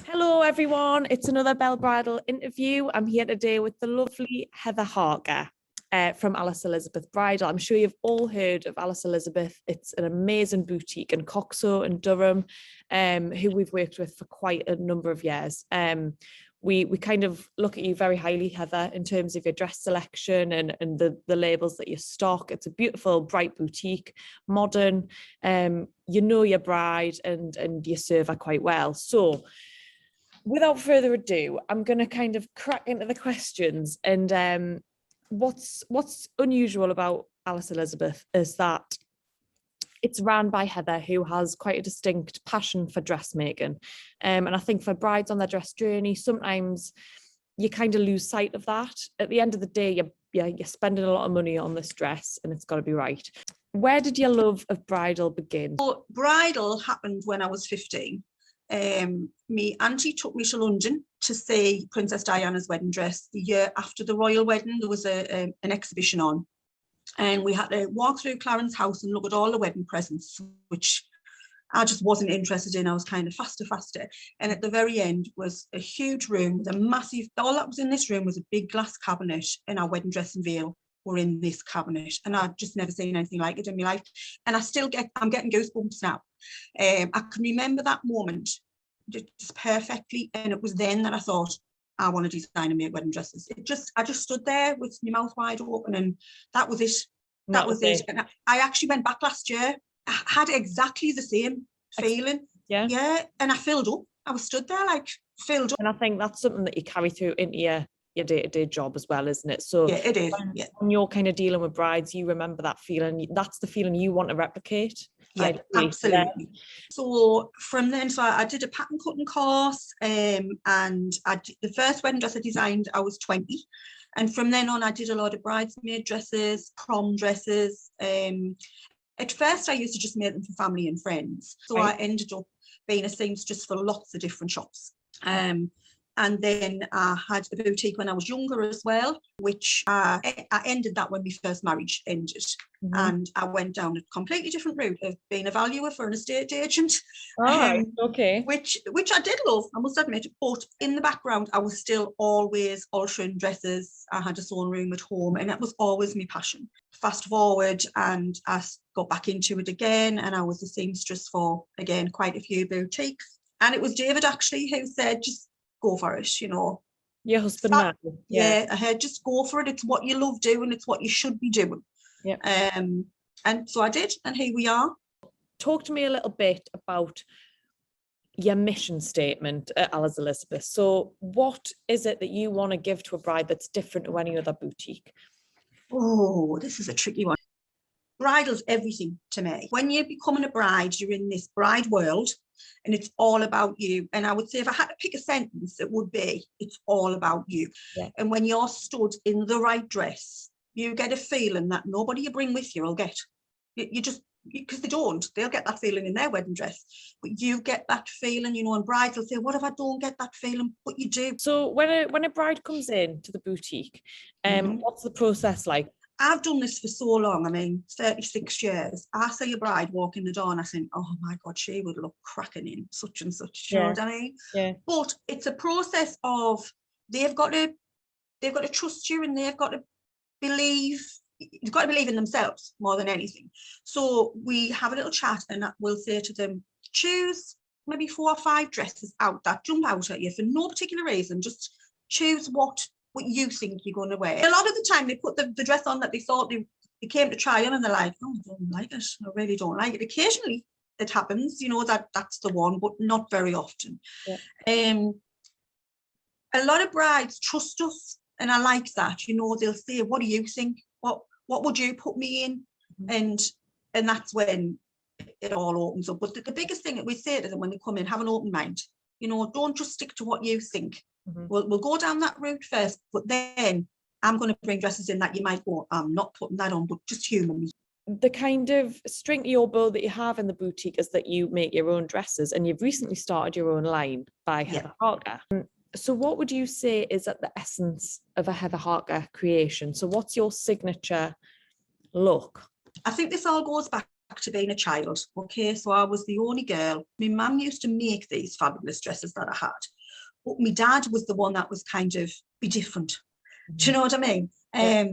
Hello everyone, it's another Belle Bridal interview. I'm here today with the lovely Heather Harker from Alice Elizabeth Bridal. I'm sure you've all heard of Alice Elizabeth. It's an amazing boutique in Coxhoe in Durham, who we've worked with for quite a number of years. We kind of look at you very highly, Heather, in terms of your dress selection and the labels that you stock. It's a beautiful, bright boutique, modern. You know your bride and you serve her quite well. So without further ado, I'm going to kind of crack into the questions. And what's unusual about Alice Elizabeth is that it's run by Heather, who has quite a distinct passion for dressmaking. And I think for brides on their dress journey, sometimes you kind of lose sight of that. At the end of the day, you're spending a lot of money on this dress and it's got to be right. Where did your love of bridal begin? So bridal happened when I was 15. Me auntie took me to London to see Princess Diana's wedding dress. The year after the royal wedding, there was an exhibition on, and we had to walk through Clarence's house and look at all the wedding presents, which I just wasn't interested in. I was kind of faster. And at the very end was a huge room with a massive, all that was in this room was a big glass cabinet, and our wedding dress and veil were in this cabinet. And I'd just never seen anything like it in my life. And I'm getting goosebumps now. I can remember that moment just perfectly, and it was then that I thought, I want to design and make wedding dresses. I just stood there with my mouth wide open, and that was it. That was it. And I actually went back last year. I had exactly the same feeling. Yeah. And I filled up. I was stood there like filled up. And I think that's something that you carry through into your day-to-day job as well, isn't it? So yeah, it is. When you're kind of dealing with brides, you remember that feeling. That's the feeling you want to replicate. Yeah, absolutely. So from then, I did a pattern cutting course, and the first wedding dress I designed, I was 20. And from then on, I did a lot of bridesmaid dresses, prom dresses. At first, I used to just make them for family and friends. So I ended up being a seamstress for lots of different shops. And then I had a boutique when I was younger as well, which I ended that when my first marriage ended. Mm-hmm. And I went down a completely different route of being a valuer for an estate agent. Okay. Which I did love, I must admit. But in the background, I was still always altering dresses. I had a sewing room at home, and that was always my passion. Fast forward, and I got back into it again, and I was a seamstress for, again, quite a few boutiques. And it was David, actually, who said, just go for it, you know. Your husband now. Yeah, I heard, just go for it. It's what you love doing. It's what you should be doing. Yeah. And so I did, and here we are. Talk to me a little bit about your mission statement at Alice Elizabeth. So what is it that you want to give to a bride that's different to any other boutique? Oh, this is a tricky one. Bridal's everything to me. When you're becoming a bride, you're in this bride world, and it's all about you. And I would say, if I had to pick a sentence, it would be, it's all about you. Yeah. And when you're stood in the right dress, you get a feeling that nobody you bring with you will get. You just, because they'll get that feeling in their wedding dress, but you get that feeling, you know. And brides will say, what if I don't get that feeling? But you do. So when a bride comes in to the boutique, what's the process like? I've done this for so long, 36 years. I see a bride walk in the door and I think, oh my God, she would look cracking in such and such. You know what I mean? Yeah. But it's a process of, they've got to trust you, and they've got to believe in themselves more than anything. So we have a little chat, and we'll say to them, choose maybe 4 or 5 dresses out that jump out at you for no particular reason. Just choose what you think you're going to wear. A lot of the time they put the dress on that they thought they came to try on, and they're like, oh, I don't like it. I really don't like it. Occasionally it happens, you know, that's the one, but not very often. Yeah. A lot of brides trust us, and I like that. You know, they'll say, what do you think? What would you put me in? Mm-hmm. And that's when it all opens up. But the biggest thing that we say to them when they come in, have an open mind. You know, don't just stick to what you think. Mm-hmm. We'll go down that route first, but then I'm going to bring dresses in that you might go, I'm not putting that on, but just humanly. The kind of string to your bow that you have in the boutique is that you make your own dresses, and you've recently started your own line by Heather Harker. So what would you say is at the essence of a Heather Harker creation? So what's your signature look? I think this all goes back to being a child. Okay, so I was the only girl. My mum used to make these fabulous dresses that I had, but my dad was the one that was kind of be different. Do you know what I mean? Yeah.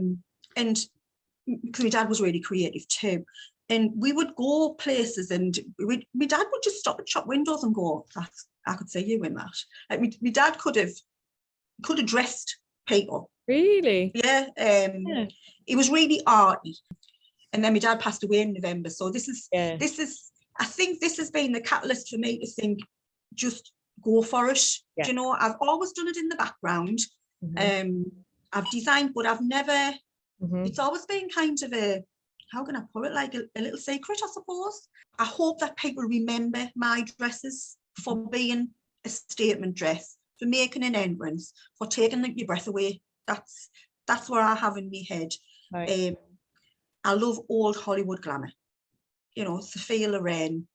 And because my dad was really creative too. And we would go places and my dad would just stop at shop windows and go, that's, I could see you in that. Like my dad could have dressed people. Really? Yeah. Yeah. He was really arty. And then my dad passed away in November. So this is, I think this has been the catalyst for me to think, just go for it. Yeah. Do you know, I've always done it in the background. I've designed, but I've never, it's always been kind of a, how can I put it, like a little secret, I suppose. I hope that people remember my dresses for being a statement dress, for making an entrance, for taking your breath away. That's what I have in my head. Right. I love old Hollywood glamour, you know, Sophia Loren.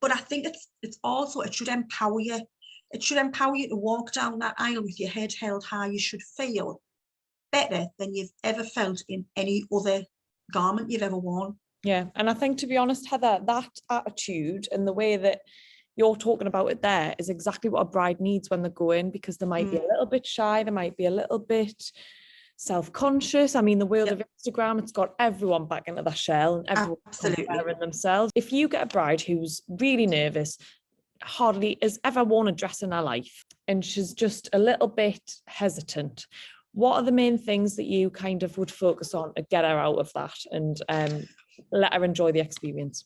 But I think it's also, it should empower you. It should empower you to walk down that aisle with your head held high. You should feel better than you've ever felt in any other garment you've ever worn. Yeah. And I think, to be honest, Heather, that attitude and the way that you're talking about it there is exactly what a bride needs when they go in, because they might be a little bit shy, they might be a little bit self-conscious. I mean, the world of Instagram, it's got everyone back into their shell and everyone comparing themselves. If you get a bride who's really nervous, hardly has ever worn a dress in her life, and she's just a little bit hesitant, what are the main things that you kind of would focus on to get her out of that and let her enjoy the experience?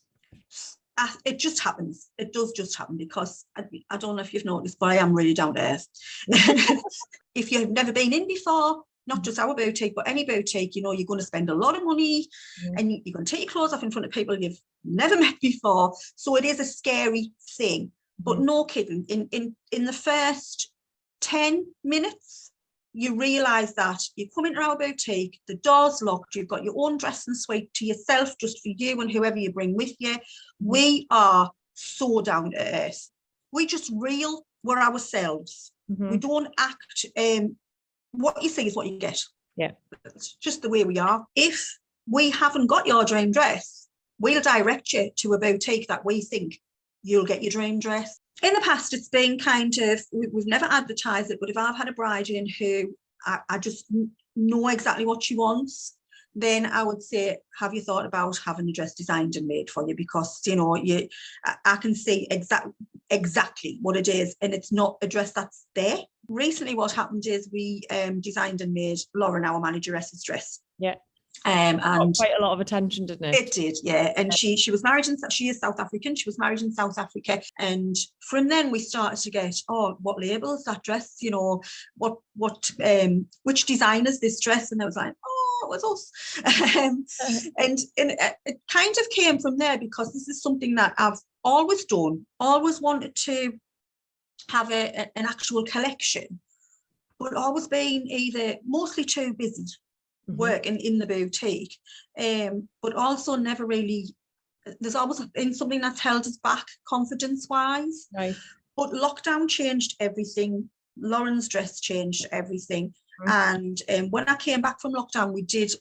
It just happens. It does just happen, because I don't know if you've noticed, but I am really down to earth. If you've never been in before, not just our boutique, but any boutique, you know, you're going to spend a lot of money and you're going to take your clothes off in front of people you've never met before. So it is a scary thing. But no kidding, in the first 10 minutes, you realise that you come into our boutique, the door's locked, you've got your own dressing suite to yourself, just for you and whoever you bring with you. We are so down to earth. We just we're ourselves. We don't act, what you see is what you get. Yeah. It's just the way we are. If we haven't got your dream dress, we'll direct you to a boutique that we think you'll get your dream dress. In the past, it's been kind of, we've never advertised it, but if I've had a bride in who I just know exactly what she wants, then I would say, have you thought about having a dress designed and made for you? Because, you know, I can see exactly what it is, and it's not a dress that's there. Recently, what happened is we designed and made Lauren, our manageress's dress. Yeah. And quite a lot of attention, didn't it? It did, yeah. And she was married she is South African. She was married in South Africa, and from then we started to get, what label is that dress? You know, which designer's this dress? And I was like, it was us. And it kind of came from there, because this is something that I've always done, always wanted to have an actual collection, but always been either mostly too busy working in the boutique, but also never really, there's always been something that's held us back confidence wise. Right. But lockdown changed everything. Lauren's dress changed everything. And when I came back from lockdown, we did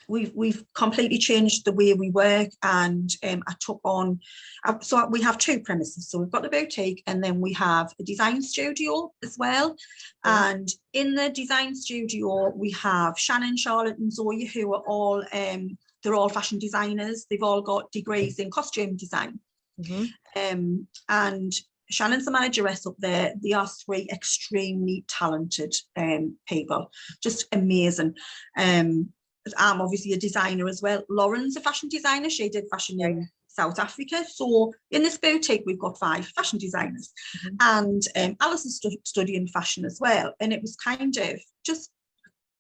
we've completely changed the way we work, and I took on, so we have two premises. So we've got the boutique, and then we have a design studio as well. And in the design studio, we have Shannon, Charlotte and Zoe, who are all, they're all fashion designers. They've all got degrees in costume design. And Shannon's the manageress up there. They are three extremely talented people, just amazing. I'm obviously a designer as well. Lauren's a fashion designer. She did fashion in South Africa. So in this boutique, we've got 5 fashion designers. And Alice is studying fashion as well. And it was kind of just,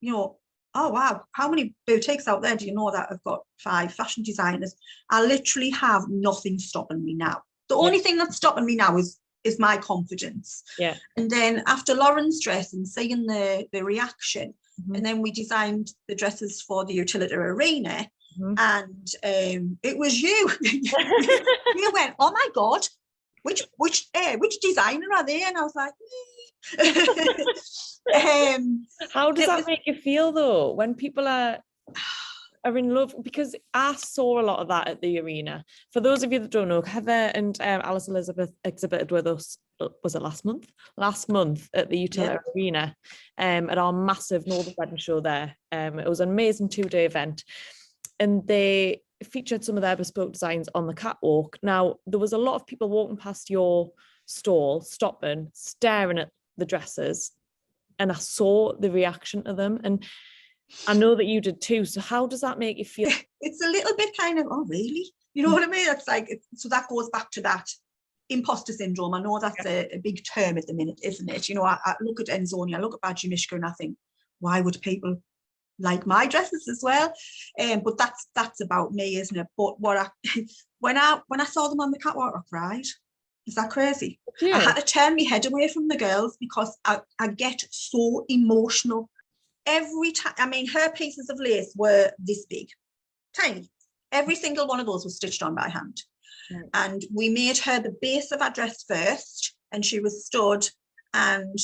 you know, oh, wow, how many boutiques out there do you know that have got 5 fashion designers? I literally have nothing stopping me now. The only thing that's stopping me now is my confidence. Yeah. And then after Lauren's dress and seeing the reaction, and then we designed the dresses for the utility arena, and it was you. You went, oh my God, which designer are they? And I was like, how does that make you feel though, when people are are in love, because I saw a lot of that at the arena. For those of you that don't know, Heather and Alice Elizabeth exhibited with us, was it last month? Last month at the Utility Arena at our massive Northern Wedding show there. It was an amazing 2-day event, and they featured some of their bespoke designs on the catwalk. Now, there was a lot of people walking past your stall, stopping, staring at the dresses, and I saw the reaction to them, and I know that you did too. So how does that make you feel? It's a little bit kind of, oh really? You know what I mean? It's like, so that goes back to that imposter syndrome. I know that's a big term at the minute, isn't it? You know, I look at Enzoni, I look at Badgie Mishka, and I think, why would people like my dresses as well? But that's about me, isn't it? But what when I saw them on the catwalk, I cried. Is that crazy? Yeah. I had to turn my head away from the girls because I get so emotional every time. I mean, her pieces of lace were this big, tiny. Every single one of those was stitched on by hand. Right. And we made her the base of our dress first, and she was stood and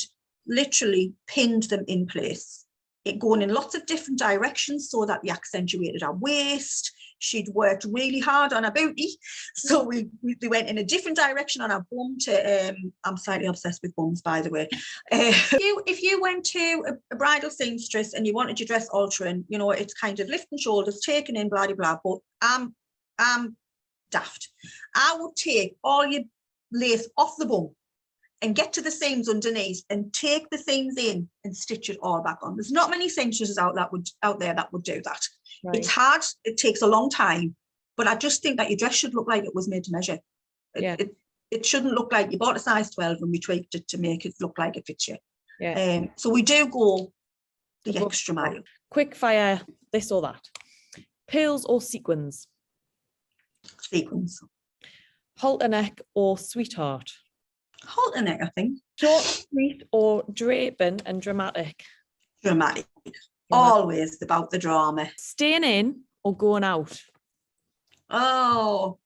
literally pinned them in place. It going in lots of different directions so that we accentuated our waist. She'd worked really hard on her booty, so we went in a different direction on our bum to I'm slightly obsessed with bums, by the way. If you went to a bridal seamstress and you wanted your dress altering, you know, it's kind of lifting shoulders, taking in, blah, blah, blah. But I'm daft. I would take all your lace off the bum and get to the seams underneath and take the seams in and stitch it all back on. There's not many seamstresses out there that would do that. Right. It's hard, it takes a long time, but I just think that your dress should look like it was made to measure. It shouldn't look like you bought a size 12 and we tweaked it to make it look like it fits you. Yeah. So we do go the extra mile. Quick fire, this or that. Pearls or sequins? Sequins. Halter neck or sweetheart? Halter neck, I think. Short, sweet, or draping and dramatic? Dramatic. Always about the drama. Staying in or going out? Oh,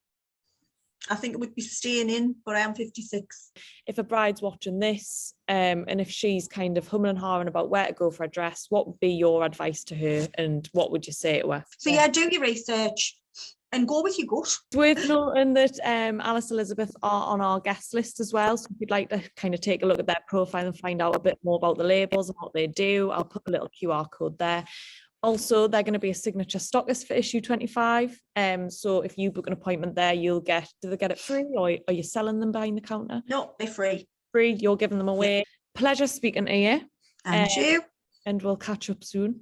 I think it would be staying in, but I am 56. If a bride's watching this, and if she's kind of humming and hawing about where to go for a dress, what would be your advice to her, and what would you say to her? So do your research and go with your gut. It's worth noting that Alice Elizabeth are on our guest list as well. So if you'd like to kind of take a look at their profile and find out a bit more about the labels and what they do, I'll put a little QR code there. Also, they're going to be a signature stockist for issue 25. So if you book an appointment there, do they get it free, or are you selling them behind the counter? No, they're free. Free, you're giving them away. Yeah. Pleasure speaking to you. And you. And we'll catch up soon.